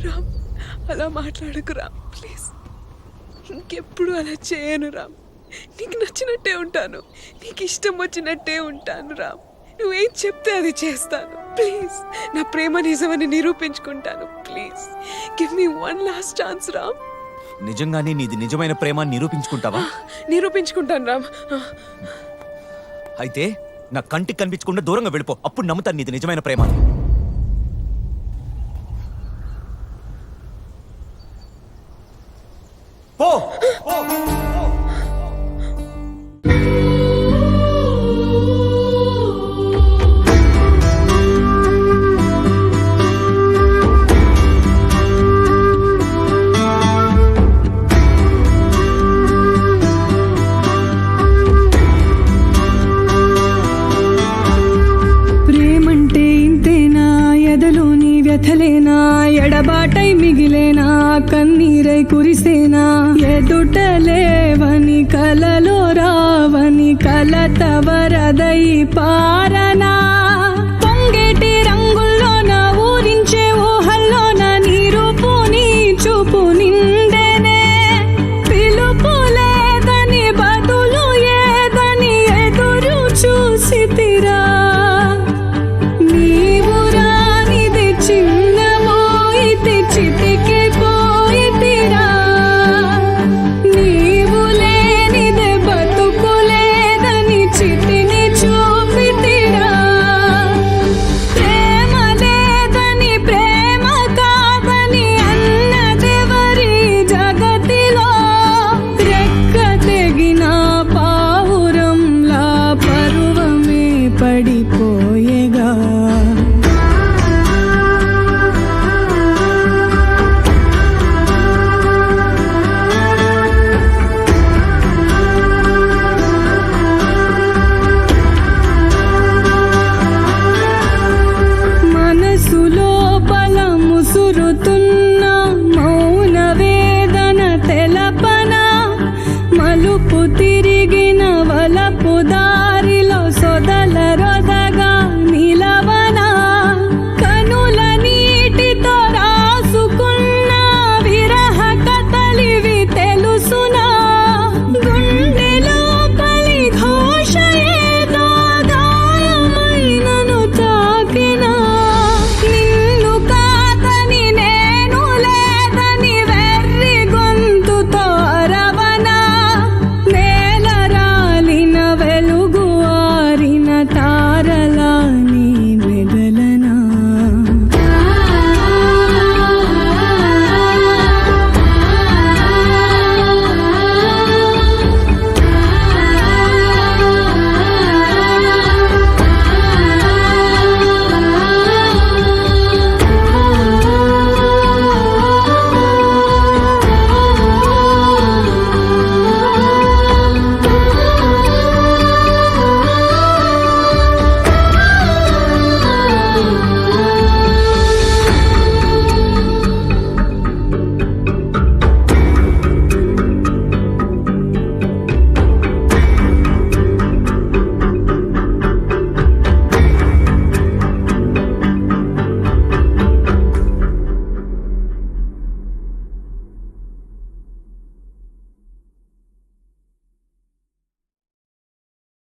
రామ్, అలా మాట్లాడకు రామ్, ప్లీజ్. ఇంకెప్పుడు అలా చేయను రామ్. నీకు నచ్చినట్టే ఉంటాను, నీకు ఇష్టం వచ్చినట్టే ఉంటాను రామ్. నువ్వేం చెప్తే అది చేస్తాను. ప్లీజ్, నా ప్రేమ నిజమని నిరూపించుకుంటాను. Please give me one last chance Ram. నిజంగానే నీది నిజమైన ప్రేమ నిరూపించుకుంటావా? నిరూపించుకుంటాను రామ్. అయితే నా కంటికి కనిపించకుండా దూరంగా వెళ్ళిపో, అప్పుడు నమ్ముతాను నీది నిజమైన ప్రేమ. పో. ప్రేమంటే ఇంతేనా, ఎదలోని వ్యథలేనా, ఎడబాటై మిగిలేనా, కన్నీరై కురిసేనా, ఎదుటలేవని కలలో రావని కలత వరదై పారనా, పొంగేటి రంగుల్లోన ఊరించే ఊహల్లోన నీ రూపు నీ చూపు నిండెనే, పిలుపు లేదని బదులు ఏదని ఎదురు చూసి తిరా, నీవు రానిది చిన్నమోయితి చితికిపోయితిరా, నీవు లేనిదే బతుకులేదని చితిని చూపితిరా, ప్రేమ లేదని ప్రేమ కాదని అన్నదెవరి జగతిలో, రెక్క తెగిన పావురంలా పరువమే పడిపోయేగా. మనసులో బలముసురుతూ